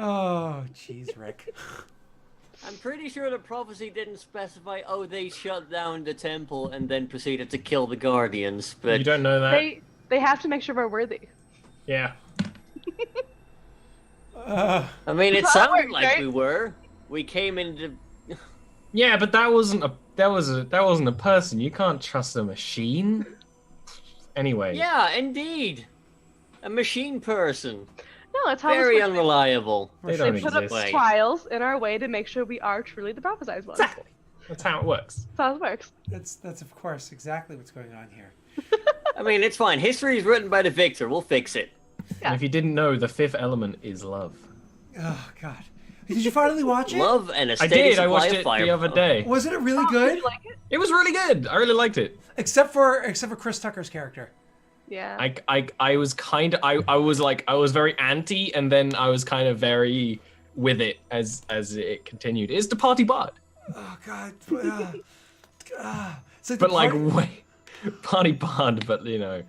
Oh, jeez, Rick. I'm pretty sure the prophecy didn't specify, oh, they shut down the temple and then proceeded to kill the guardians, You but don't know that? They have to make sure we're worthy. Yeah. I mean, it That's how it sounded works, like right? we were. We came into. Yeah, but that wasn't a person. You can't trust a machine. Anyway. Yeah, indeed. A machine person. No, that's how Very this works. unreliable. They don't They put up exist. trials in our way to make sure we are truly the prophesized ones. Exactly. That's how it works. That's how it works. That's of course exactly what's going on here. I mean, it's fine. History is written by the victor. We'll fix it. Yeah. And if you didn't know, the fifth element is love. Oh God, did you finally watch it? Love and a I steady did. supply I watched of it fire. the other day. Wasn't it really Did good? you like it? It was really good. I really liked it. Except for Chris Tucker's character. Yeah. I was kind of I was very anti, and then I was kind of very with it as it continued. It's the party bot, Oh God. It's like but the like party- way party bard, but you know,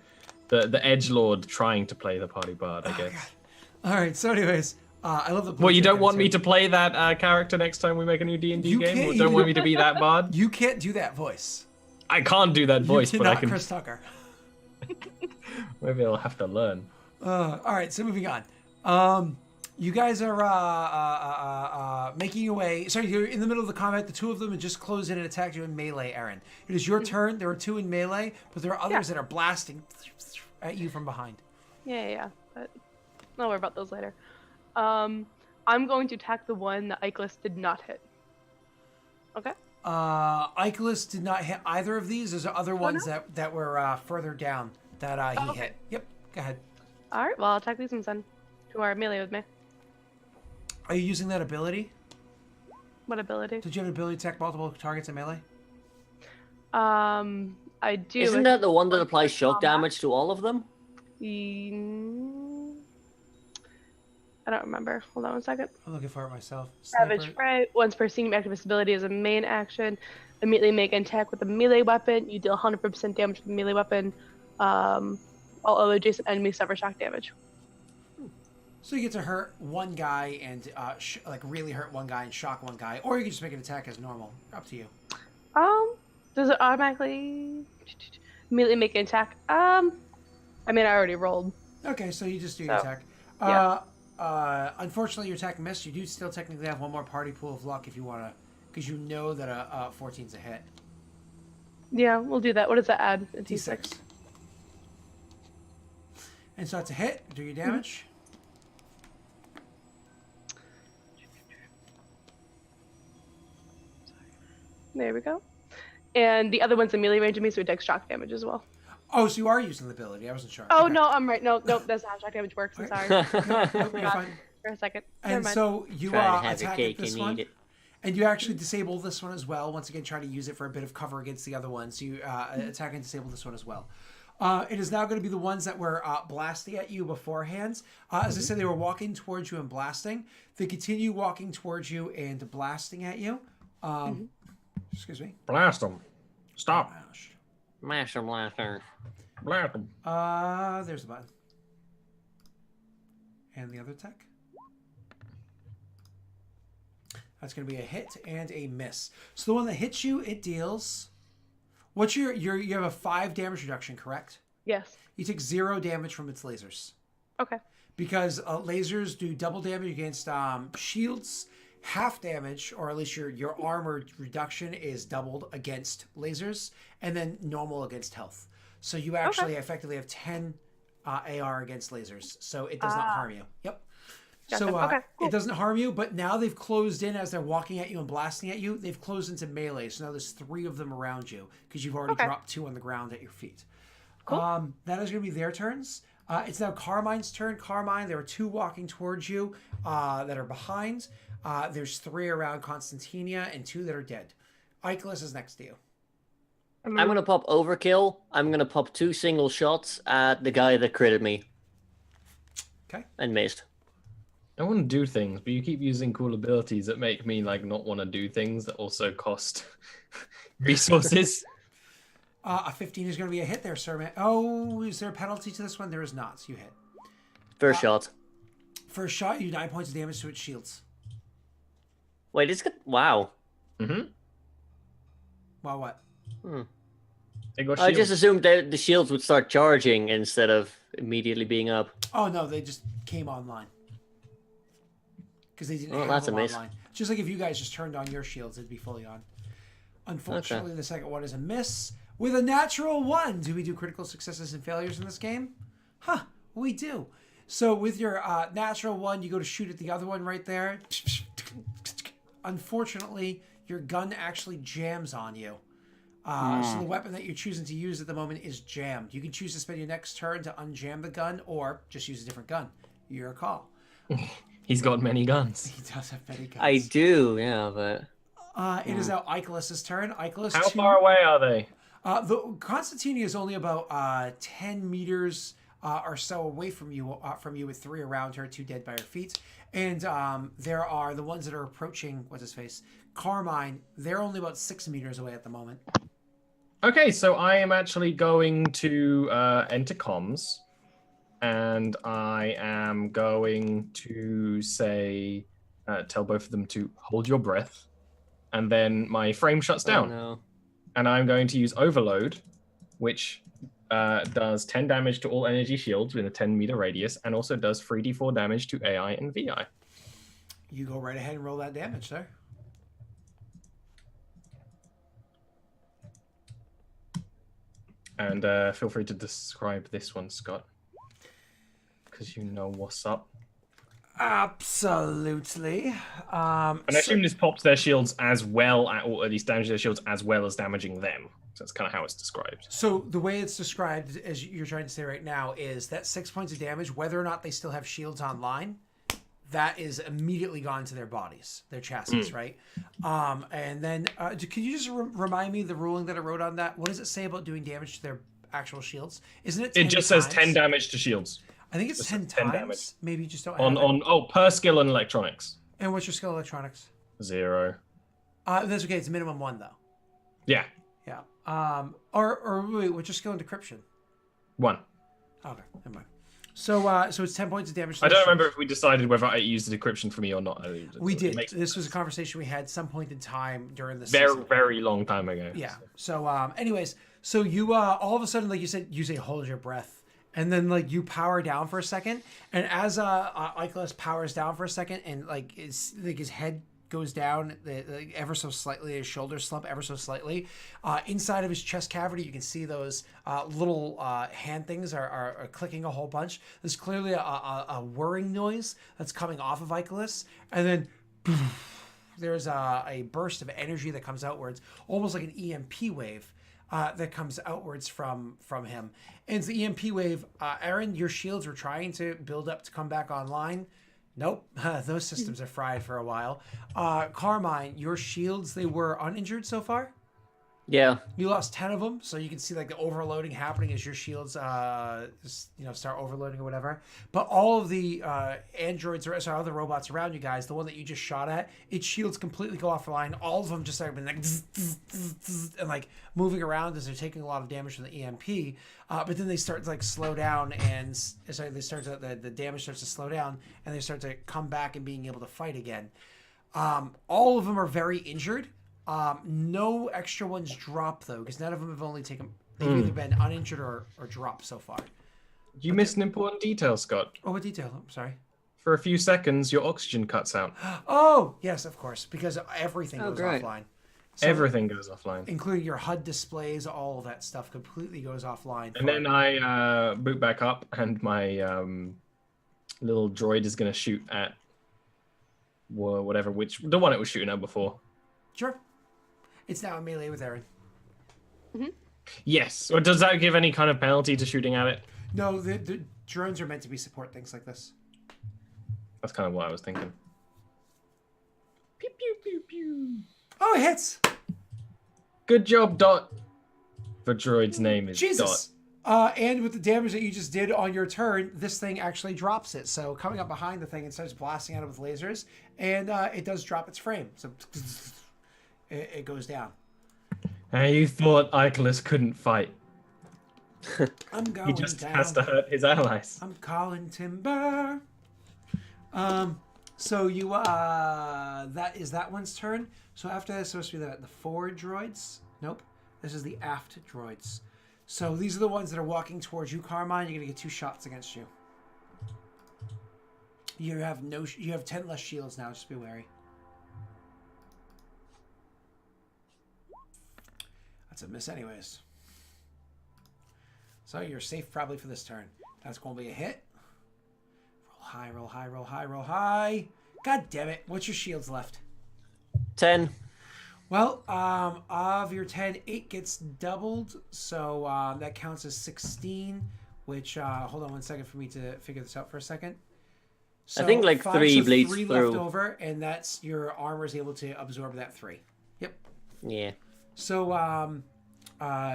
the edgelord trying to play the party bard, I guess. All right. So, anyways, I love the. Well, you don't want me to play that character next time we make a new D&D You game? can't- Or you don't want don't- me to be that bard? You can't do that voice. I can't do that voice, you but I cannot can. Chris Tucker. Maybe I'll have to learn. All right. So moving on. You guys are making your way. Sorry, you're in the middle of the combat. The two of them have just closed in and attacked you in melee, Aaron. It is your turn. There are two in melee, but there are others that are blasting at you from behind. Yeah. But I'll worry about those later. I'm going to attack the one that Icarus did not hit. Okay. Icarus did not hit either of these. There's other ones no? that were further down that he okay. hit. Yep. Go ahead. All right. Well, I'll attack these ones then. Who are melee with me? Are you using that ability? What ability? Did you have an ability to attack multiple targets in melee? I do. Isn't that the one that applies shock damage to all of them? I don't remember. Hold on one second. I'm looking for it myself. Savage Sniper. Prey. Once per scene, active ability is a main action. Immediately make an attack with a melee weapon. You deal 100% damage with a melee weapon. All other adjacent enemies suffer shock damage. So you get to hurt one guy and like really hurt one guy and shock one guy, or you can just make an attack as normal. Up to you. Does it automatically immediately make an attack? I mean, I already rolled. Okay, so you just do your So, attack. yeah. Unfortunately, your attack missed. You do still technically have one more party pool of luck if you want to, because you know that a 14's a hit. Yeah, we'll do that. What does that add? A D6. And so it's a hit. Do your damage. There we go. And the other one's a melee range of me, so it takes shock damage as well. Oh, so you are using the ability. I wasn't sure. Oh, Okay. no, I'm right. No, that's not how shock damage works. I'm sorry. Nope, you're Forgot fine. for a second. Never And mind. so you Try to have your attack cake at this and one, eat it. and you actually disable this one as well. Once again, try to use it for a bit of cover against the other one. So you attack and disable this one as well. It is now going to be the ones that were blasting at you beforehand. As I said, they were walking towards you and blasting. They continue walking towards you and blasting at you. Excuse me. Blast them. Stop. Master Blaster. Blast them. There's the button. And the other attack. That's going to be a hit and a miss. So the one that hits you, it deals. What's you have a 5 damage reduction, correct? Yes. You take 0 damage from its lasers. Okay. Because lasers do double damage against shields, half damage, or at least your armor reduction is doubled against lasers, and then normal against health. So you actually effectively have 10 AR against lasers. So it does not harm you. Yep. Gotcha. So Okay, cool. it doesn't harm you, but now they've closed in as they're walking at you and blasting at you. They've closed into melee. So now there's 3 of them around you because you've already dropped 2 on the ground at your feet. Cool. That is going to be their turns. It's now Carmine's turn. Carmine, there are 2 walking towards you that are behind. There's 3 around Constantinia and 2 that are dead. Icarus is next to you. I'm gonna pop overkill. I'm gonna pop 2 single shots at the guy that critted me. Okay. And missed. I want to do things, but you keep using cool abilities that make me like not want to do things that also cost resources. A 15 is going to be a hit there, sir. Man. Oh, is there a penalty to this one? There is not. So you hit. First shot. First shot, you do 9 points of damage to its shields. Wait, it's good. Wow. Mm-hmm. Wow, what? They got I shields. just assumed that the shields would start charging instead of immediately being up. Oh no, they just came online. Because they didn't Oh, have that's them a miss. online. Just like if you guys just turned on your shields, it'd be fully on. Unfortunately, the second one is a miss. With a natural 1, do we do critical successes and failures in this game? Huh, we do. So with your natural 1, you go to shoot at the other one right there. Unfortunately, your gun actually jams on you. So the weapon that you're choosing to use at the moment is jammed. You can choose to spend your next turn to unjam the gun or just use a different gun. Your call. He's got many guns. He does have many guns. I do, yeah, but It is now Icolus's turn. Icolus, How far away are they? The Constantini is only about 10 meters or so away from you with 3 around her, 2 dead by her feet. And there are the ones that are approaching, what's his face? Carmine. They're only about 6 meters away at the moment. Okay, so I am actually going to enter comms, and I am going to say, tell both of them to hold your breath, and then my frame shuts down. Oh, no. And I'm going to use Overload, which does 10 damage to all energy shields within a 10-meter radius, and also does 3d4 damage to AI and VI. You go right ahead and roll that damage, sir. And feel free to describe this one, Scott, because you know what's up. Absolutely. And I assume this pops their shields as well, or at least damages their shields as well as damaging them. So that's kind of how it's described. So the way it's described, as you're trying to say right now, is that 6 points of damage, whether or not they still have shields online, that is immediately gone to their bodies, their chassis, right? And then, can you just remind me the ruling that I wrote on that? What does it say about doing damage to their actual shields? Isn't it 10 It just times? says 10 damage to shields. I think it's 10 10 times. damage. Maybe you just don't On, have it. per skill and electronics. And what's your skill electronics? 0. That's okay. It's minimum 1, though. Yeah, Yeah. Or wait, what's your skill in decryption? 1. Okay, never mind. So it's 10 points of damage. To I the don't shields. remember if we decided whether I used the decryption for me or not. We It did. makes This was a conversation we had some point in time during the very, season. very long time ago. Yeah. So, anyways, so you all of a sudden, like you said, you say hold your breath, and then like you power down for a second, and as Icolus powers down for a second, and like his head goes down ever so slightly, his shoulders slump ever so slightly. Inside of his chest cavity, you can see those little hand things are clicking a whole bunch. There's clearly a whirring noise that's coming off of Icolus, and then there's a burst of energy that comes outwards, almost like an EMP wave that comes outwards from him. And it's the EMP wave. Aaron, your shields were trying to build up to come back online. Nope, those systems are fried for a while. Carmine, your shields, they were uninjured so far? yeah. You lost 10 of them, so you can see like the overloading happening as your shields, start overloading or whatever. But all of the androids or other robots around you guys, the one that you just shot at, its shields completely go offline. All of them just start being like zzz, zzz, zzz, zzz, and like moving around as they're taking a lot of damage from the EMP. But then they start to like slow down, and the damage starts to slow down, and they start to come back and being able to fight again. All of them are very injured. No extra ones drop though, because none of them have only taken. They've either been uninjured or dropped so far. You missed an important detail, Scott. Oh, what detail? I'm sorry. For a few seconds, your oxygen cuts out. Oh, yes, of course, because everything Oh, goes great. offline. So, Everything goes offline. including your HUD displays, all of that stuff completely goes offline. And then I boot back up, and my little droid is going to shoot at the one it was shooting at before. Sure. It's now a melee with Aaron. Yes. Or does that give any kind of penalty to shooting at it? No, the drones are meant to be support things like this. That's kind of what I was thinking. Pew, pew, pew, pew. Oh, it hits! Good job, Dot. The droid's name is Jesus! And with the damage that you just did on your turn, this thing actually drops it. So coming up behind the thing, it starts blasting at it with lasers, and it does drop its frame. So it goes down. Dot. You thought Icolus couldn't fight. I'm going He just down. has to hurt his allies. I'm calling timber. So you that is that one's turn. So after that, it's supposed to be the forward droids. Nope, this is the aft droids. So these are the ones that are walking towards you, Carmine. You're gonna get 2 shots against you. You have 10 less shields now. Just be wary. That's a miss, anyways. So you're safe probably for this turn. That's going to be a hit. Roll high, roll high, roll high, roll high. God damn it. What's your shields left? 10. Well, of your 10, 8 gets doubled. So that counts as 16, which, hold on one second for me to figure this out for a second. So I think like 3 bleeds 3 through. left over, and that's your armor is able to absorb that 3. Yep. Yeah. So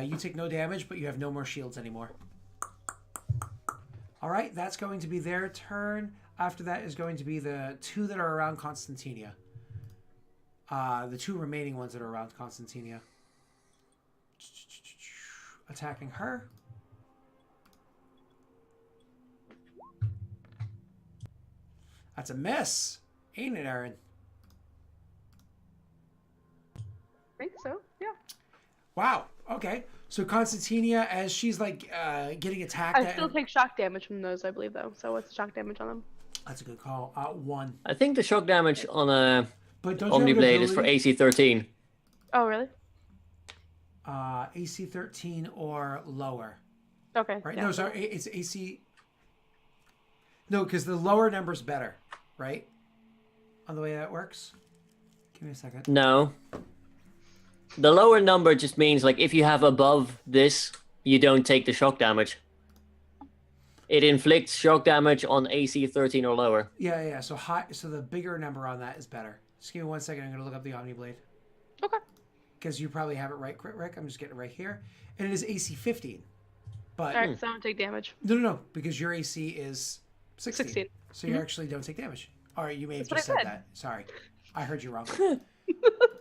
you take no damage, but you have no more shields anymore. All right, that's going to be their turn. After that is going to be the 2 that are around Constantinia. The 2 remaining ones that are around Constantinia. Attacking her. That's a miss. Ain't it, Aaron? I think so. Yeah. Wow. Okay. So Constantinia, as she's like getting attacked. I still take shock damage from those, I believe, though. So what's the shock damage on them? That's a good call. 1. I think the shock damage on a But don't you have an Omniblade is for ability? AC 13. Oh, really? AC 13 or lower. Okay. Right? Yeah. No, sorry. It's AC. No, because the lower number's better, right? On the way that works. Give me a second. No. The lower number just means like if you have above this, you don't take the shock damage. It inflicts shock damage on AC 13 or lower. Yeah. So high. So the bigger number on that is better. Just give me 1 second. I'm going to look up the Omniblade. Okay. Because you probably have it right, Rick. I'm just getting it right here. And it is AC 15. But All right, so I don't take damage. No. Because your AC is 16. 16. So you actually don't take damage. All right, you may have That's just what I said said. that. Sorry. I heard you wrong.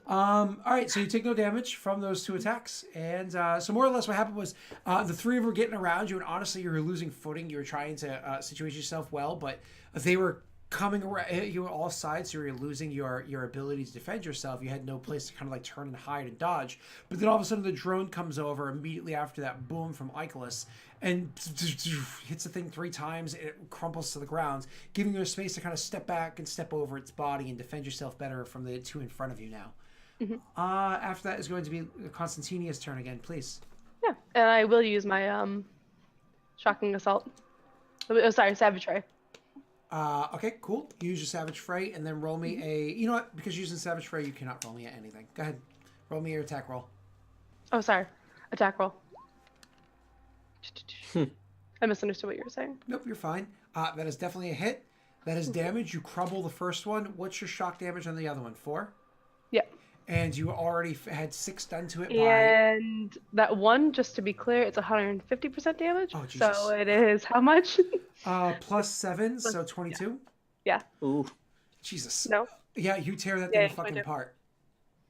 All right, so you take no damage from those 2 attacks. And so more or less what happened was the 3 of them were getting around you, and honestly, you were losing footing. You were trying to situate yourself well, but they were coming around you on all sides, so you were losing your ability to defend yourself. You had no place to kind of like turn and hide and dodge. But then all of a sudden the drone comes over immediately after that boom from Icarus and hits the thing 3 times. And it crumples to the ground, giving you a space to kind of step back and step over its body and defend yourself better from the 2 in front of you now. After that is going to be Constantinia's turn again, please. Yeah, and I will use my shocking assault. Oh, sorry, savage ray. Okay, cool. You use your Savage Fray, and then roll me a... You know what? Because using Savage Fray, you cannot roll me anything. Go ahead. Roll me your attack roll. Oh, sorry, attack roll. I misunderstood what you were saying. Nope, you're fine. That is definitely a hit. That is damage. You crumble the first one. What's your shock damage on the other one? 4? Yeah. And you already had 6 done to it by... And that one, just to be clear, it's 150% damage. Oh, Jesus. So it is how much? Plus 7, so 22? Yeah. Ooh. Jesus. No. Yeah, you tear that Yeah, thing fucking 22. apart.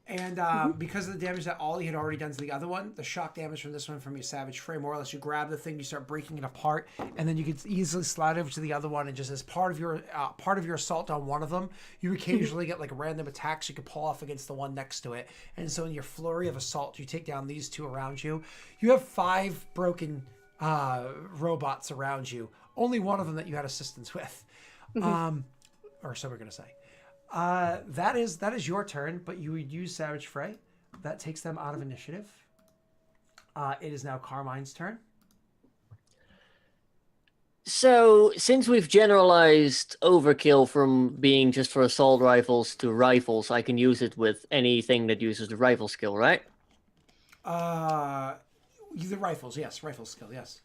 And because of the damage that Ollie had already done to the other one, the shock damage from this one from your Savage Fray, more or less, you grab the thing, you start breaking it apart, and then you can easily slide over to the other one, and just as part of your assault on one of them, you occasionally get like random attacks you could pull off against the one next to it. And so in your flurry of assault, you take down these 2 around you. You have 5 broken robots around you. Only one of them that you had assistance with, or so we're gonna say. That is your turn, but you would use Savage Fray. That takes them out of initiative. It is now Carmine's turn. So, since we've generalized overkill from being just for assault rifles to rifles, I can use it with anything that uses the rifle skill, right? The rifles, yes. Rifle skill, yes.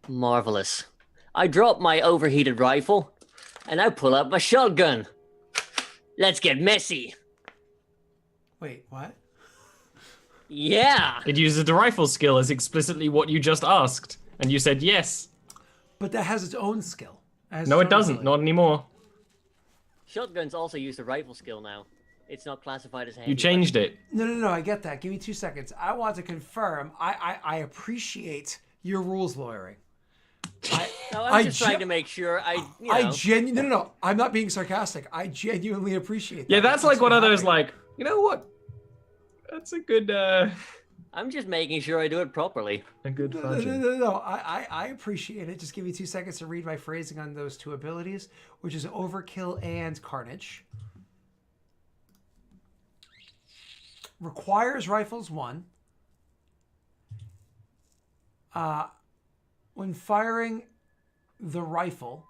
Marvelous. I drop my overheated rifle, and I pull out my shotgun. Let's get messy. Wait, what? Yeah. It uses the rifle skill as explicitly what you just asked, and you said yes. But that has its own skill. No, it doesn't. Not anymore. Shotguns also use the rifle skill now. It's not classified as a heavy You changed it. No, I get that. Give me 2 seconds. I want to confirm. I appreciate your rules lawyering. No, I I'm just trying ge- to make sure. No. I'm not being sarcastic. I genuinely appreciate that. Yeah, that's like Thanks one for of those having- like, you know what? That's a good I'm just making sure I do it properly. fudging. No. I appreciate it. Just give me 2 seconds to read my phrasing on those 2 abilities, which is Overkill and Carnage. Requires rifles 1. When firing the rifle,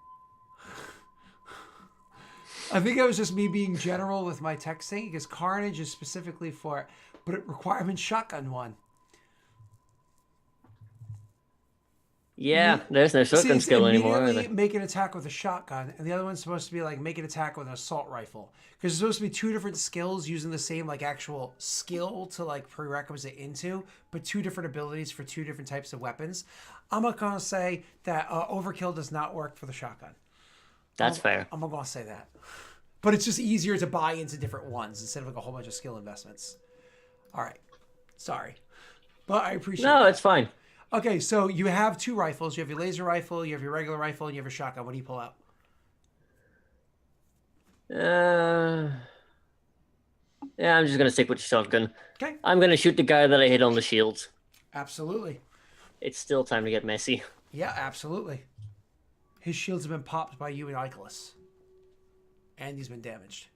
I think that was just me being general with my texting because Carnage is specifically for it, but it requirements shotgun 1. Yeah, there's no shotgun it's skill anymore. immediately make an attack with a shotgun, and the other one's supposed to be like make an attack with an assault rifle because it's supposed to be 2 different skills using the same like actual skill to like prerequisite into, but 2 different abilities for 2 different types of weapons. I'm not gonna say that Overkill does not work for the shotgun. That's fair. I'm not gonna say that, but it's just easier to buy into different ones instead of like a whole bunch of skill investments. All right, sorry, but I appreciate. No, that. it's fine. Okay, so you have 2 rifles. You have your laser rifle, you have your regular rifle, and you have your shotgun. What do you pull out? Yeah, I'm just gonna stick with the shotgun. Okay. I'm gonna shoot the guy that I hit on the shields. Absolutely. It's still time to get messy. Yeah, absolutely. His shields have been popped by you and Icolas. And he's been damaged.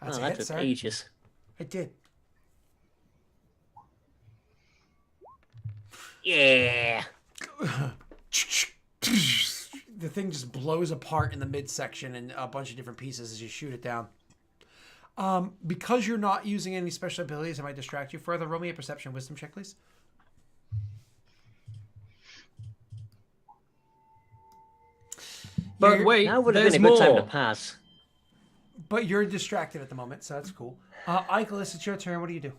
That's a that hit, took sir. ages. It did. Yeah. The thing just blows apart in the midsection in a bunch of different pieces as you shoot it down. Because you're not using any special abilities, I might distract you further. Roll me a perception wisdom check, please. But wait, That would have there's been a good time to more. pass. But you're distracted at the moment, so that's cool. Icolas, it's your turn. What do you do?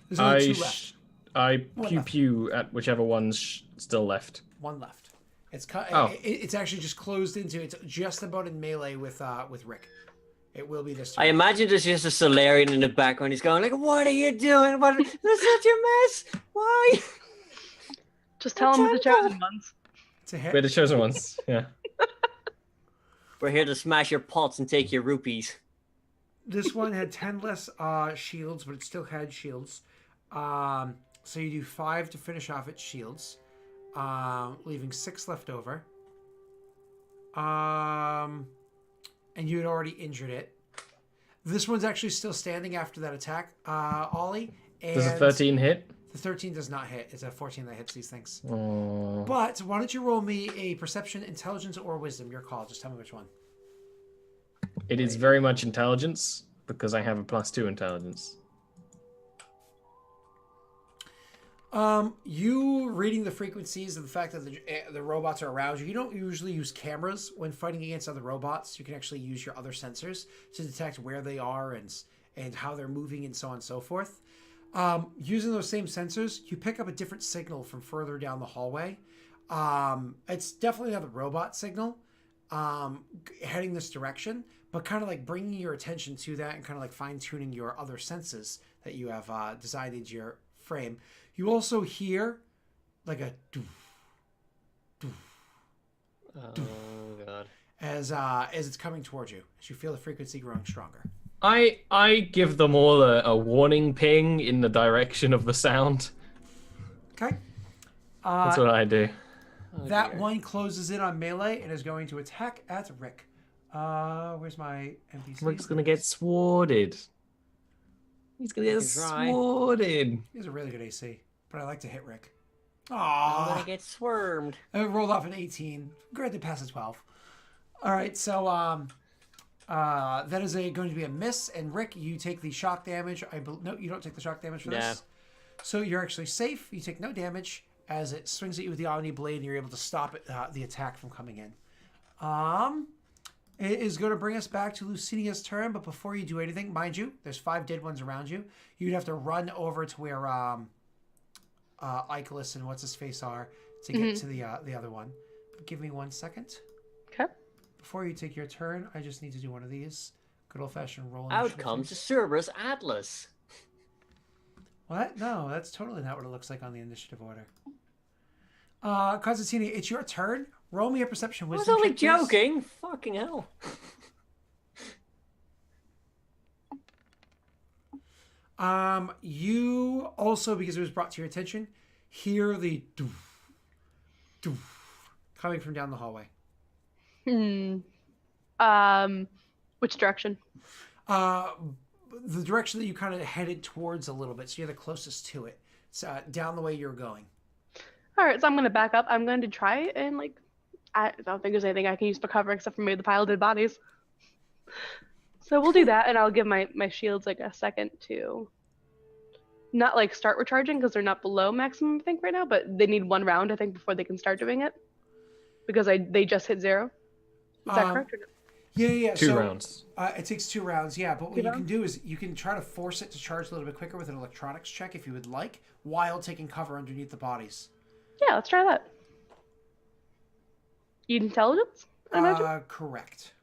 There's only 2 left. I One pew left. pew at whichever one's still left. 1 left. It's Oh. it's actually just closed into. It's just about in melee with Rick. It will be this I turn. imagine there's just a Solarian in the background. He's going like, "What are you doing? What? That's such a mess. Why?" Just tell him the chosen ones. It's a hit. We're the chosen ones. Yeah. We're here to smash your pots and take your rupees. This one had 10 less shields, but it still had shields. So you do 5 to finish off its shields, leaving 6 left over. And you had already injured it. This one's actually still standing after that attack, Ollie. And Does a 13 hit? the 13 does not hit. It's a 14 that hits these things. Oh. But why don't you roll me a perception, intelligence, or wisdom? Your call. Just tell me which one. It is very much intelligence because I have a +2 intelligence. You reading the frequencies and the fact that the robots are around you. You don't usually use cameras when fighting against other robots. You can actually use your other sensors to detect where they are and how they're moving and so on and so forth. Using those same sensors, you pick up a different signal from further down the hallway. It's definitely not the robot signal heading this direction, but kind of like bringing your attention to that and kind of like fine-tuning your other senses that you have designed into your frame. You also hear like a doof, doof, Oh god. as it's coming towards you, as you feel the frequency growing stronger. I give them all a warning ping in the direction of the sound. Okay. That's what I do. That dear. one closes in on melee and is going to attack at Rick. Where's my NPC? Rick's gonna get sworded. He's gonna get try. sworded. He has a really good AC, but I like to hit Rick. I'm Aww. gonna get swarmed. I rolled off an 18. Granted, pass a 12. All right, so that is going to be a miss. And Rick, you take the shock damage. No, you don't take the shock damage for this. So you're actually safe. You take no damage as it swings at you with the Omni Blade, and you're able to stop it, the attack from coming in. It is going to bring us back to Lucinia's turn, but before you do anything, mind you, there's 5 dead ones around you. You'd have to run over to where Icolas and what's-his-face are to get to the other one. But give me 1 second. Okay. Before you take your turn, I just need to do one of these. Good old-fashioned roll. Out comes Cerberus Atlas. What? No, that's totally not what it looks like on the initiative order. Constantine, it's your turn. Roll me a perception I was wisdom only check, please. joking. Fucking hell. You also, because it was brought to your attention, hear the doof, doof, coming from down the hallway. Which direction? The direction that you kind of headed towards a little bit, so you're the closest to it. It's down the way you're going. All right, so I'm gonna back up. I'm going to try and like, I don't think there's anything I can use for cover except for maybe the pile of dead bodies. So we'll do that, and I'll give my shields like a second to not like start recharging because they're not below maximum, I think, right now, but they need 1 round, I think, before they can start doing it because they just hit 0. Is that correct or no? Yeah. 2 rounds. It takes 2 rounds, yeah. But what 2 you rounds? can do is you can try to force it to charge a little bit quicker with an electronics check if you would like, while taking cover underneath the bodies. Yeah, let's try that. Intelligence, I imagine? Correct.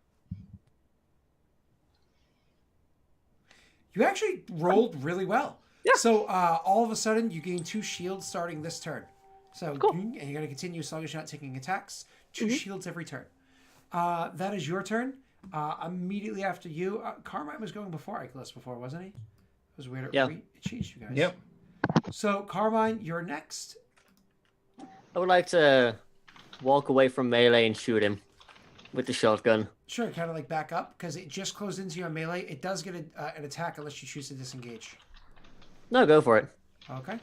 You actually rolled really well. Yeah. So all of a sudden, you gain 2 shields starting this turn. So Cool. and you're going to continue as long as you're not taking attacks. 2 shields every turn. That is your turn. Immediately after you, Carmine was going before Icarus before, wasn't he? It was weird. Yeah. It changed you guys. Yep. So Carmine, you're next. I would like to walk away from melee and shoot him with the shotgun. Sure, kind of like back up because it just closed into you on melee. It does get an attack unless you choose to disengage. No, go for it. Okay.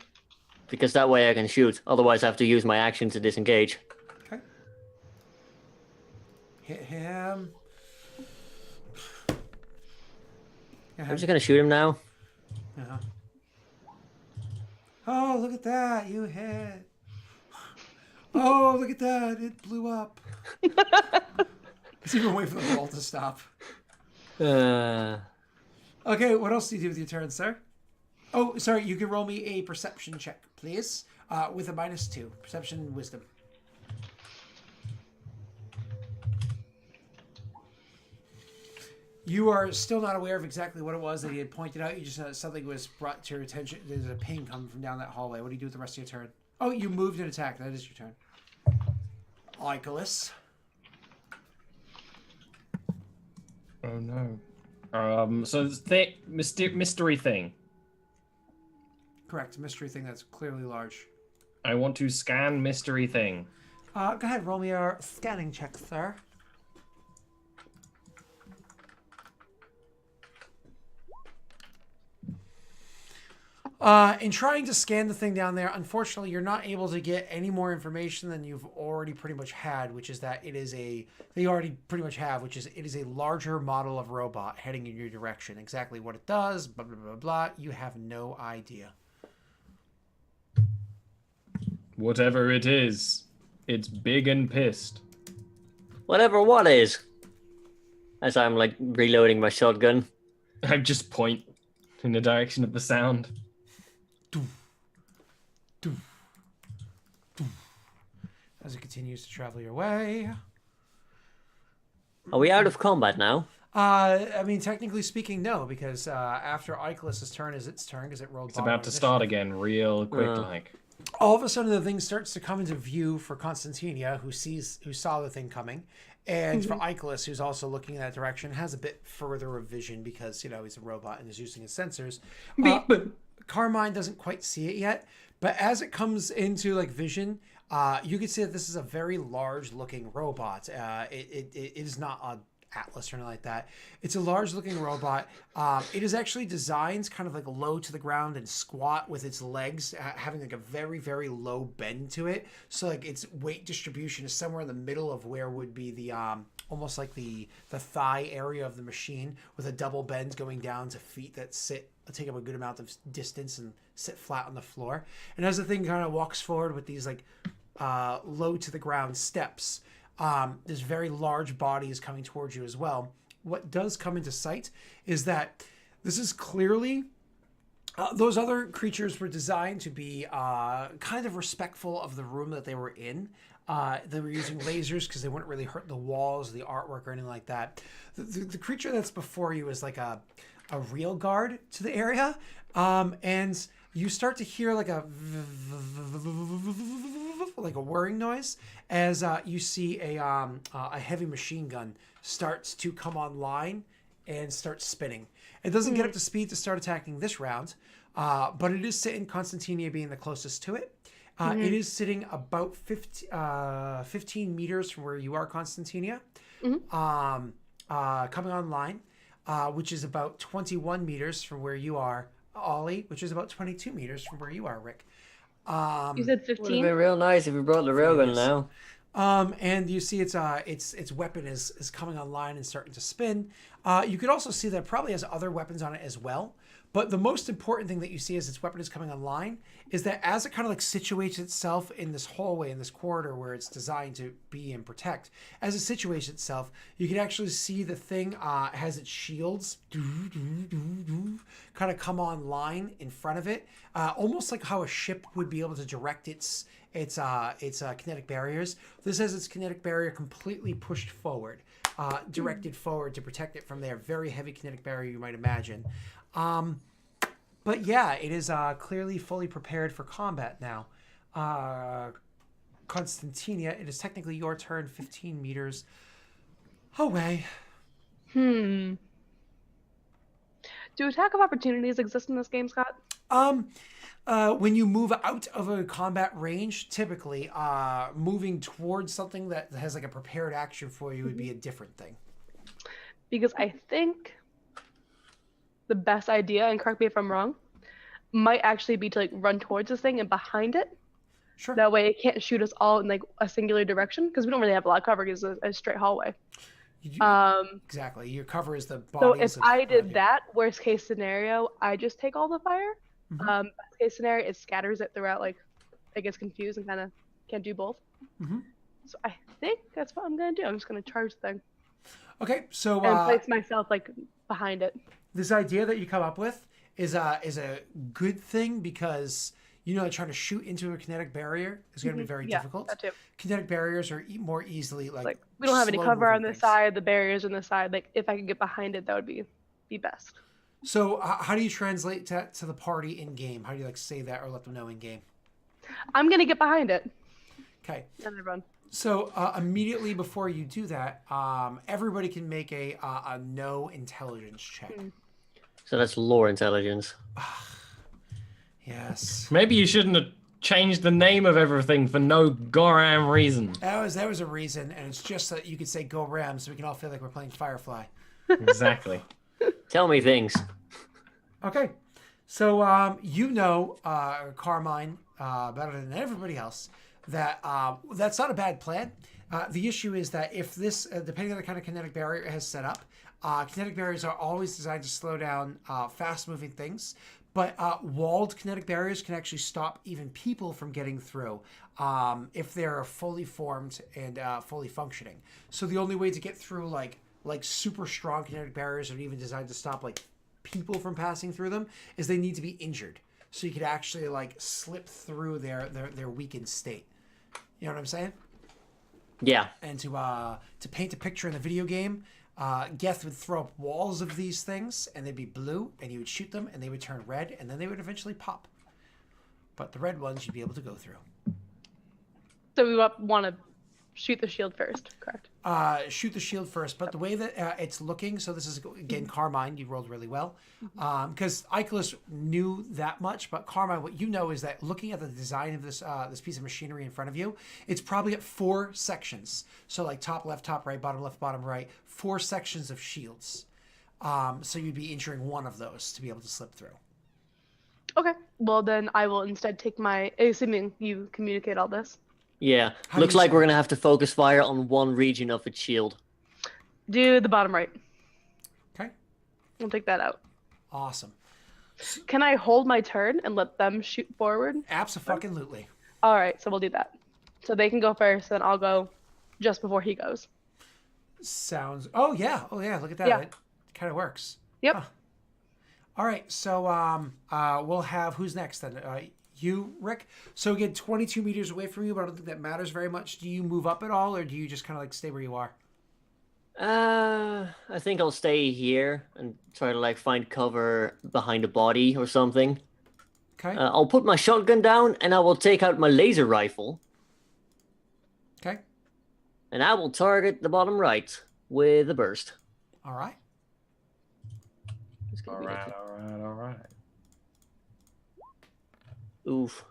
Because that way I can shoot. Otherwise, I have to use my action to disengage. Okay. Hit him. I'm just gonna shoot him now. Uh-huh. Oh, look at that. You hit. Oh, look at that. It blew up. Let's even wait for the roll to stop. Okay, what else do you do with your turn, sir? Oh, sorry. You can roll me a perception check, please, with a -2. Perception, wisdom. You are still not aware of exactly what it was that he had pointed out. You just know that something was brought to your attention. There's a ping coming from down that hallway. What do you do with the rest of your turn? Oh, you moved and attacked. That is your turn. Icarus. Oh no. So the mystery thing. Correct. Mystery thing that's clearly large. I want to scan mystery thing. Go ahead. Roll me your scanning check, sir. In trying to scan the thing down there, unfortunately, you're not able to get any more information than you've already pretty much had, which is that it is it is a larger model of robot heading in your direction. Exactly what it does, blah, blah, blah, blah, you have no idea. Whatever it is, it's big and pissed. Whatever what is. As I'm like reloading my shotgun. I just point in the direction of the sound. As it continues to travel your way. Are we out of combat now? I mean, technically speaking, no, because after Icarus' turn is its turn, because it rolled. It's about to start again real quick, like. All of a sudden, the thing starts to come into view for Constantinia, who saw the thing coming, and for Icarus, who's also looking in that direction, has a bit further of vision because he's a robot and is using his sensors. Carmine doesn't quite see it yet, but as it comes into like vision, you can see that this is a very large-looking robot. It is not a Atlas or anything like that. It's a large-looking robot. It is actually designed kind of like low to the ground and squat with its legs having like a very, very low bend to it. So like its weight distribution is somewhere in the middle of where would be the almost like the thigh area of the machine, with a double bend going down to feet that take up a good amount of distance and sit flat on the floor. And as the thing kind of walks forward with these like low to the ground steps, there's very large bodies coming towards you as well. What does come into sight is that this is clearly those other creatures were designed to be kind of respectful of the room that they were in. They were using lasers because they wouldn't really hurt the walls, the artwork, or anything like that. The creature that's before you is like a real guard to the area. And you start to hear like a whirring noise as you see a heavy machine gun starts to come online and starts spinning. It doesn't get up to speed to start attacking this round, but it is sitting, Constantinia being the closest to it. It is sitting about 15 meters from where you are, Constantinia, coming online, which is about 21 meters from where you are, Ollie, which is about 22 meters from where you are, Rick. You said Would have 15? been real nice if we brought the railgun now. And you see its weapon is coming online and starting to spin. You could also see that it probably has other weapons on it as well. But the most important thing that you see as its weapon is coming online is that as it kind of like situates itself in this hallway, in this corridor where it's designed to be and protect, as it situates itself, you can actually see the thing has its shields kind of come online in front of it, almost like how a ship would be able to direct its kinetic barriers. This has its kinetic barrier completely pushed forward, directed forward to protect it from their very heavy kinetic barrier, you might imagine. But yeah, it is clearly fully prepared for combat now. Constantinia, it is technically your turn, 15 meters away. Do attack of opportunities exist in this game, Scott? When you move out of a combat range, typically, moving towards something that has like a prepared action for you would be a different thing. Because I think the best idea, and correct me if I'm wrong, might actually be to like run towards this thing and behind it. Sure. That way it can't shoot us all in like a singular direction because we don't really have a lot of cover because it's a straight hallway. Exactly. Your cover is the So bodies. if I did that, worst case scenario, I just take all the fire. Best case scenario, it scatters it throughout, like it gets confused and kind of can't do both. So I think that's what I'm gonna do. I'm just gonna charge the thing Okay, so and place myself like behind it. this idea that you come up with is a good thing because trying to shoot into a kinetic barrier is going to be very difficult. That too. Kinetic barriers are more easily like we don't have any cover on slow-moving this things. side. The barriers on this side. Like if I could get behind it, that would be best. So how do you translate that to the party in game? How do you like say that or let them know in game? I'm gonna get behind it Okay. and then run. So immediately before you do that, everybody can make a no intelligence check. So that's lore intelligence. Yes. Maybe you shouldn't have changed the name of everything for no goram reason. That was a reason, and it's just that you could say "Go Rams" so we can all feel like we're playing Firefly. Exactly. Tell me things. Okay, so Carmine better than everybody else that that's not a bad plan. The issue is that if this, depending on the kind of kinetic barrier it has set up, kinetic barriers are always designed to slow down fast-moving things. But walled kinetic barriers can actually stop even people from getting through if they're fully formed and fully functioning. So the only way to get through like super strong kinetic barriers are even designed to stop like people from passing through them is they need to be injured. So you could actually like slip through their weakened state. You know what I'm saying? Yeah. And to paint a picture in the video game, Geth would throw up walls of these things, and they'd be blue, and you would shoot them, and they would turn red, and then they would eventually pop. But the red ones you'd be able to go through. So we want to shoot the shield first, correct? Shoot the shield first, but the way that it's looking, so this is, again, Carmine, you rolled really well. Because Icarus knew that much, but Carmine, what you know is that looking at the design of this piece of machinery in front of you, it's probably at 4 sections. So like top left, top right, bottom left, bottom right, 4 sections of shields. So you'd be injuring one of those to be able to slip through. Okay. Well, then I will instead take assuming you communicate all this. Yeah. How do Looks you like say- we're going to have to focus fire on one region of its shield. Do the bottom right. Okay. I'll take that out. Awesome. Can I hold my turn and let them shoot forward? Abso-fucking-lutely. All right, so we'll do that. So they can go first, then I'll go just before he goes. Sounds. Oh yeah. Look at that. Yeah. It kind of works. Yep. Huh. All right. So we'll have who's next then? You, Rick. So again, 22 meters away from you, but I don't think that matters very much. Do you move up at all, or do you just kind of like stay where you are? I think I'll stay here and try to like find cover behind a body or something. Okay. I'll put my shotgun down and I will take out my laser rifle Okay. and I will target the bottom right with a burst. All right. It's gonna All be right, like all right. oof.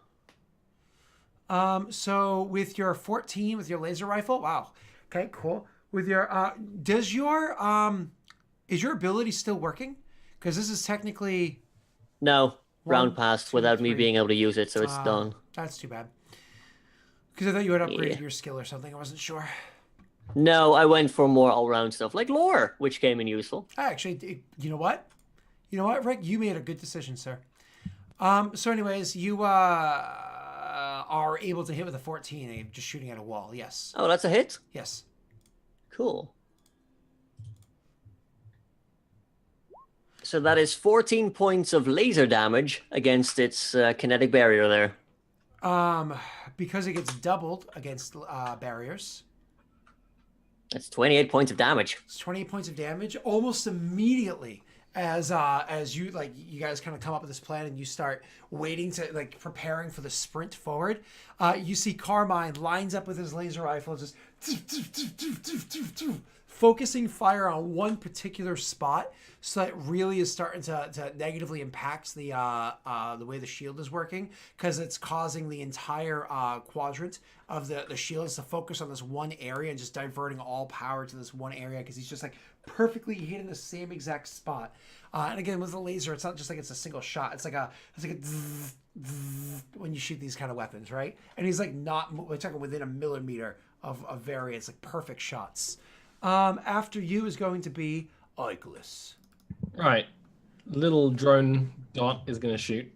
So with your 14, with your laser rifle, wow. Okay, cool. With your, is your ability still working? Because this is technically No, round 1, passed 2, without me 3. being able to use it, so it's done. That's too bad. Because I thought you had upgraded Yeah. your skill or something. I wasn't sure. No, I went for more all-round stuff like lore, which came in useful. Actually, you know what? You know what, Rick? You made a good decision, sir. So anyways, you are able to hit with a 14 and just shooting at a wall. Yes. Oh, that's a hit? Yes. Cool. So that is 14 points of laser damage against its kinetic barrier there. Because it gets doubled against barriers. That's 28 points of damage. It's 28 points of damage almost immediately as you guys kind of come up with this plan and you start waiting to preparing for the sprint forward. You see Carmine lines up with his laser rifle, just focusing fire on one particular spot, so that really is starting to negatively impact the way the shield is working, because it's causing the entire quadrant of the shields to focus on this one area and just diverting all power to this one area, because he's just perfectly hitting the same exact spot. And again, with the laser, it's not just it's a single shot. It's like a zzz, zzz, when you shoot these kind of weapons, right? And he's we're talking within a millimeter of variance, perfect shots. After you is going to be Icarus. Right. Little drone dot is going to shoot.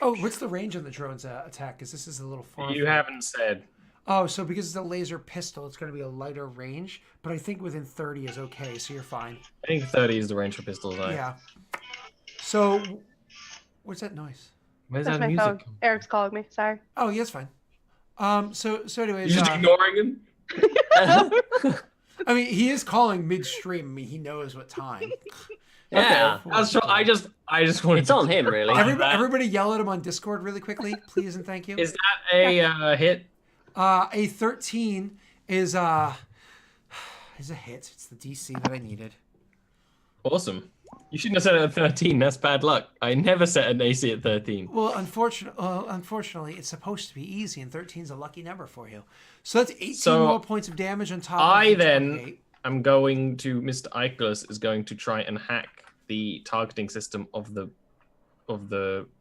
Oh, what's the range on the drone's attack? Because this is a little far. You haven't said. Oh, so because it's a laser pistol, it's going to be a lighter range. But I think within 30 is okay, so you're fine. I think 30 is the range for pistols, right? Yeah. So, what's that noise? Where's That's that my music? phone. Eric's calling me. Sorry. Oh, yeah, it's fine. So anyways, You're just ignoring him? I mean, he is calling midstream. I mean, he knows what time. Yeah. I just wanted It's on him, really. Everybody yell at him on Discord really quickly, please and thank you. Is that a hit? A 13 is a hit. It's the DC that I needed. Awesome. You shouldn't have set it at 13. That's bad luck. I never set an AC at 13. Well, unfortunately, it's supposed to be easy, and 13 is a lucky number for you. So that's 18 more points of damage on top of the 28. I'm going to Mr. Icarus is going to try and hack the targeting system of the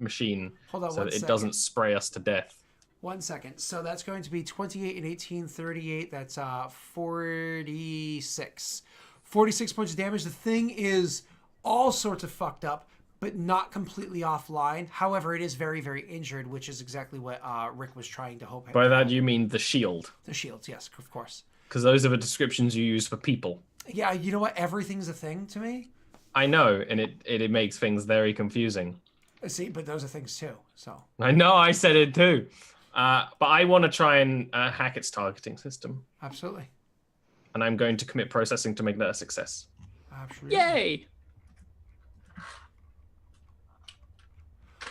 machine Hold on so one that it second. doesn't spray us to death. 1 second. So that's going to be 28 and 18, 38. That's 46. 46 points of damage. The thing is all sorts of fucked up, but not completely offline. However, it is very, very injured, which is exactly what Rick was trying to hope. By that you mean the shield. The shields, yes, of course. Because those are the descriptions you use for people. Yeah, you know what? Everything's a thing to me. I know, and it makes things very confusing. See, but those are things too. So I know, I said it too. But I want to try and hack its targeting system. absolutely, And I'm going to commit processing to make that a success. absolutely. Yay!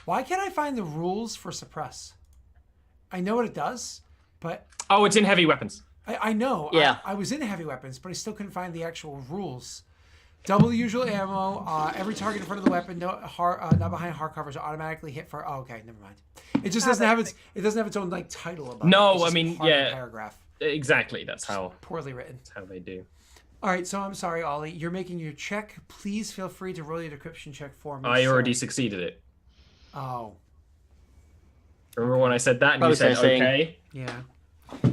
Why can't I find the rules for suppress? I know what it does, but Oh, it's in heavy weapons. I know. Yeah. I was in heavy weapons, but I still couldn't find the actual rules. Double the usual ammo. Every target in front of the weapon, not behind hard covers, automatically hit for. Oh, okay, never mind. It just doesn't have its. It doesn't have its own title about it. No, It's just I mean, part of the yeah. paragraph. Exactly, that's how Poorly written. they do. All right, so I'm sorry, Ollie. You're making your check. Please feel free to roll your decryption check for me. I sir. already succeeded it. Oh, Remember when I said that and you said Processing. okay? yeah.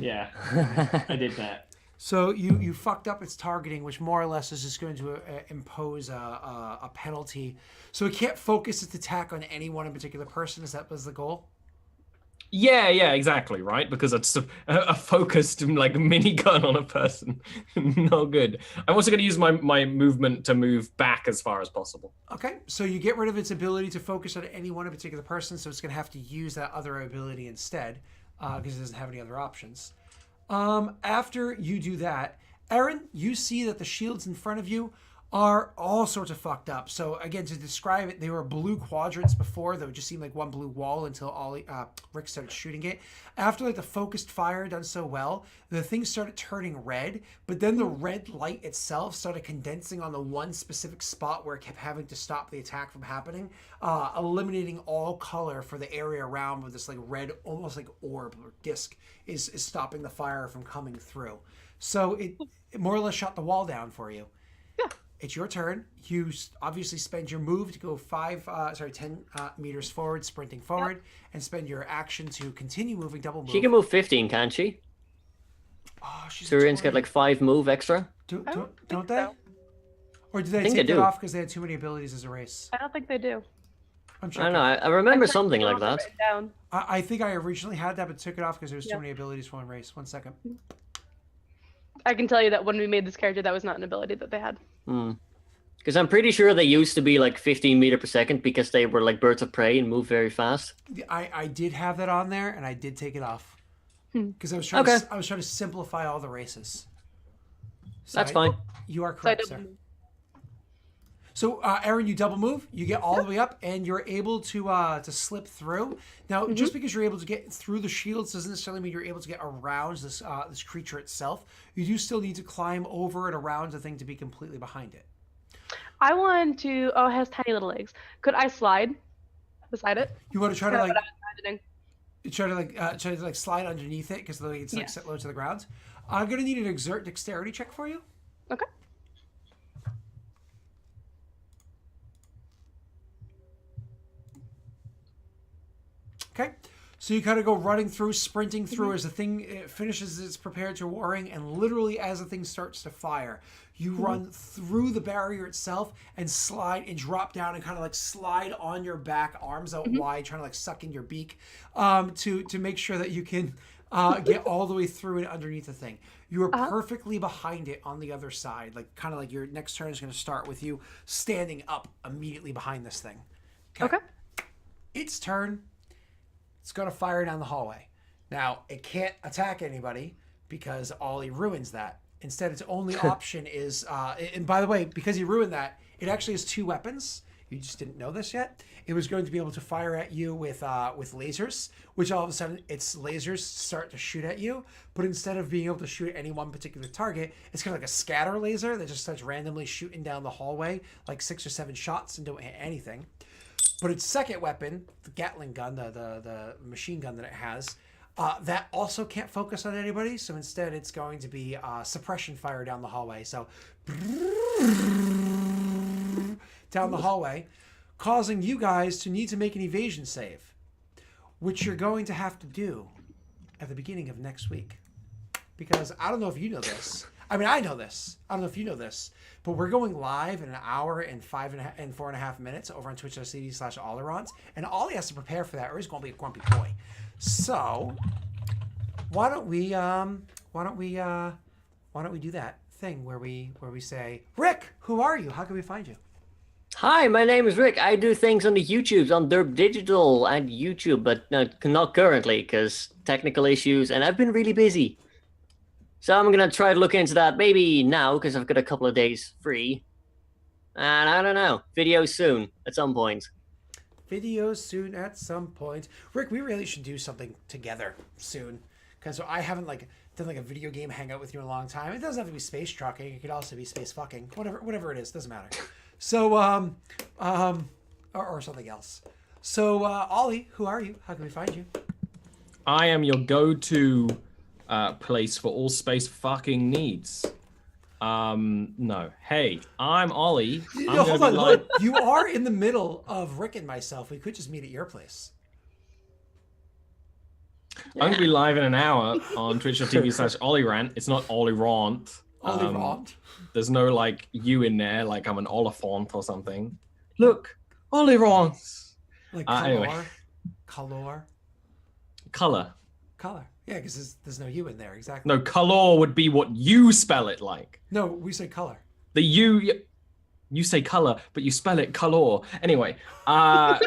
Yeah, I did that. So you fucked up its targeting, which more or less is just going to impose a penalty. So it can't focus its attack on any one particular person. Is that was the goal? Yeah, exactly, right? Because it's a focused minigun on a person. No good. I'm also going to use my movement to move back as far as possible. Okay, so you get rid of its ability to focus on any one particular person, so it's going to have to use that other ability instead, because it doesn't have any other options. After you do that, Aaron, you see that the shields in front of you are all sorts of fucked up. So again, to describe it, they were blue quadrants before that would just seem like one blue wall until Rick started shooting it. After like the focused fire done so well, the thing started turning red, but then the red light itself started condensing on the one specific spot where it kept having to stop the attack from happening, eliminating all color for the area around with this like red, almost like orb or disc is stopping the fire from coming through. So it more or less shut the wall down for you. Yeah. It's your turn. You obviously spend your move to go 10 meters forward, sprinting forward, and spend your action to continue moving, double move. She can move 15, can't she? Oh, she's Turians get like 5 move extra. Don't they? so. Or did they think take they it do. off because they had too many abilities as a race? I don't think they do. I'm I sure. don't know. I remember something like that. Down. I think I originally had that, but took it off because there was too Yeah. many abilities for one race. 1 second. I can tell you that when we made this character, that was not an ability that they had. Because I'm pretty sure they used to be like 15 meter per second because they were like birds of prey and move very fast. I did have that on there, and I did take it off because I was trying. I was trying to simplify all the races. So That's fine. You are So I correct, double sir. moved. So, Aaron, you double move. You get all the way up, and you're able to slip through. Now, just because you're able to get through the shields doesn't necessarily mean you're able to get around this this creature itself. You do still need to climb over and around the thing to be completely behind it. I want to. Oh, it has tiny little legs. Could I slide beside it? You want to try to That's like what I was imagining. try to like slide underneath it because it's like Yes. set low to the ground. I'm gonna need an exert dexterity check for you. Okay. Okay. So you kind of go running through, sprinting through as the thing finishes its prepared to warring, and literally as the thing starts to fire, you run through the barrier itself and slide and drop down and kind of like slide on your back, arms out wide, trying to like suck in your beak to make sure that you can get all the way through and underneath the thing. You are perfectly behind it on the other side, like kind of like your next turn is going to start with you standing up immediately behind this thing. Okay. Its turn. It's going to fire down the hallway. Now, it can't attack anybody because Ollie ruins that. Instead, its only option is, and by the way, because he ruined that, it actually has 2 weapons. You just didn't know this yet. It was going to be able to fire at you with lasers, which all of a sudden its lasers start to shoot at you. But instead of being able to shoot at any one particular target, it's kind of like a scatter laser that just starts randomly shooting down the hallway, like 6 or 7 shots and don't hit anything. But its second weapon, the Gatling gun, the machine gun that it has, that also can't focus on anybody. So instead, it's going to be suppression fire down the hallway. So down the hallway, causing you guys to need to make an evasion save, which you're going to have to do at the beginning of next week. Because I don't know if you know this. I mean, I know this. I don't know if you know this, but we're going live in an hour and 4.5 minutes over on twitch.tv/Ollerons, and Ollie has to prepare for that, or he's going to be a grumpy boy. So, why don't we do that thing where we say, Rick, who are you? How can we find you? Hi, my name is Rick. I do things on the YouTubes, on Derp Digital and YouTube, but not currently because technical issues, and I've been really busy. So I'm going to try to look into that maybe now because I've got a couple of days free. And I don't know, videos soon at some point. Videos soon at some point. Rick, we really should do something together soon because I haven't done a video game hangout with you in a long time. It doesn't have to be space trucking. It could also be space fucking. Whatever it is, doesn't matter. So, or something else. So, Ollie, who are you? How can we find you? I am your go-to place for all space fucking needs. No. Hey, I'm Ollie. Hold on. You are in the middle of Rick and myself. We could just meet at your place. I'm going to be live in an hour on twitch.tv/OllieRant. It's not OllieRant. Ollie There's no you in there, like I'm an Oliphant or something. Look, OllieRant. Like Anyway. color. Yeah, because there's no U in there, exactly. No, color would be what you spell it like. No, we say color. The you say color, but you spell it color. Anyway, we're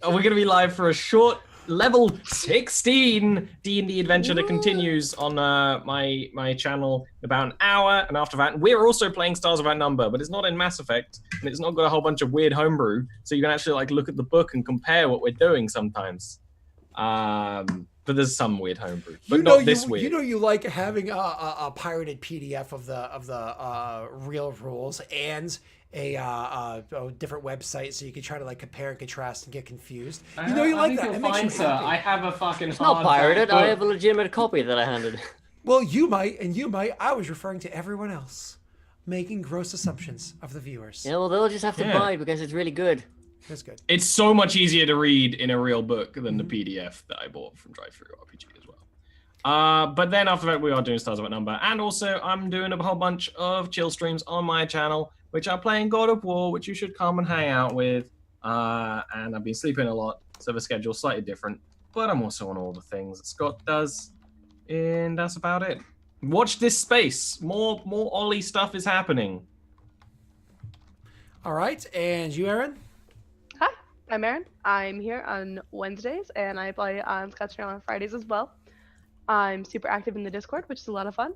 going to be live for a short level 16 D&D adventure that continues on my channel in about an hour, and after that we're also playing Stars Without Number, but it's not in Mass Effect and it's not got a whole bunch of weird homebrew, so you can actually like look at the book and compare what we're doing sometimes. But there's some weird homebrew, but not this weird. You know, you like having a pirated PDF of the real rules and a different website, so you can try to like compare and contrast and get confused. You know, you like that. It makes you sir. happy. I have a fucking. It's not pirated. I have a legitimate copy that I handed. Well, you might, and you might. I was referring to everyone else, making gross assumptions of the viewers. Yeah, well, they'll just have to buy because it's really good. That's good. It's so much easier to read in a real book than the PDF that I bought from Drive-Thru RPG as well. But then after that, we are doing Stars Without Number, and also I'm doing a whole bunch of chill streams on my channel, which are playing God of War, which you should come and hang out with. And I've been sleeping a lot, so the schedule's slightly different. But I'm also on all the things that Scott does, and that's about it. Watch this space. More Ollie stuff is happening. All right, and you, Aaron? Hi, I'm Erin. I'm here on Wednesdays, and I play on Scott's channel on Fridays as well. I'm super active in the Discord, which is a lot of fun.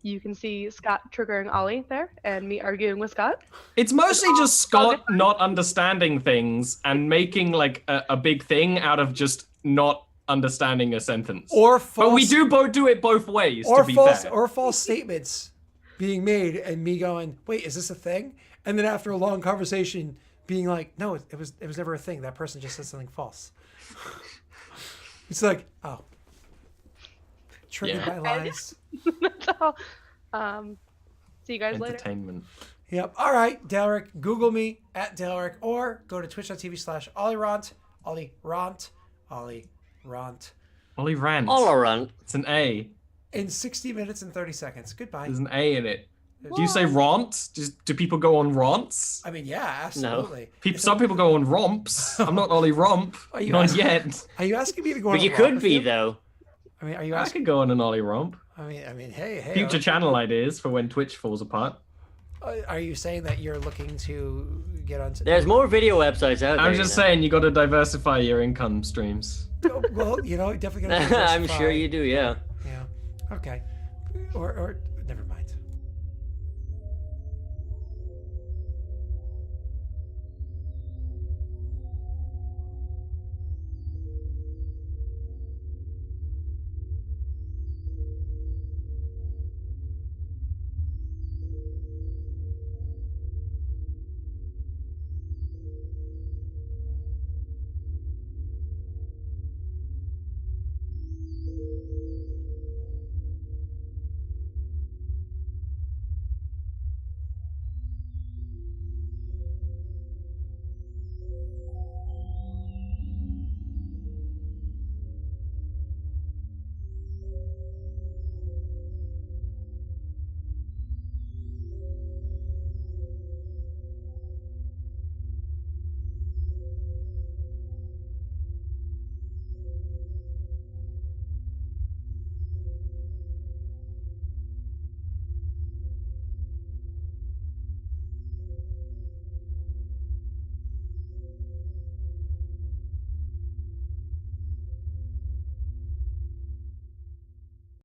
You can see Scott triggering Ollie there, and me arguing with Scott. It's mostly just Scott not understanding things and making like a big thing out of just not understanding a sentence. Or false, but we do both do it both ways. Or to be false, fair. or false statements being made, and me going, "Wait, is this a thing?" And then after a long conversation, being like, "No, it was never a thing. That person just said something false." It's like, oh, triggered by lies. That's all. See you guys later. Entertainment. Yep. All right, Delric. Google me at Delric, or go to twitch.tv/OllieRant. Ollie Rant. Ollie Rant. Ollerant. It's an A. In 60 minutes and 30 seconds. Goodbye. There's an A in it. Do you say rant? Do people go on rants? I mean, yeah, absolutely. Some people go on romps. I'm not Ollie Romp. Are you Not asking- yet. Are you asking me to go on But a you romp could with be you? though. I mean, are you I asking? could go on an Ollie Romp. I mean, hey. Future channel ideas for when Twitch falls apart. Are you saying that you're looking to get onto? There's more video websites out there. I'm just saying you got to diversify your income streams. Well, definitely gonna. I'm sure you do, yeah. Yeah. Okay. Or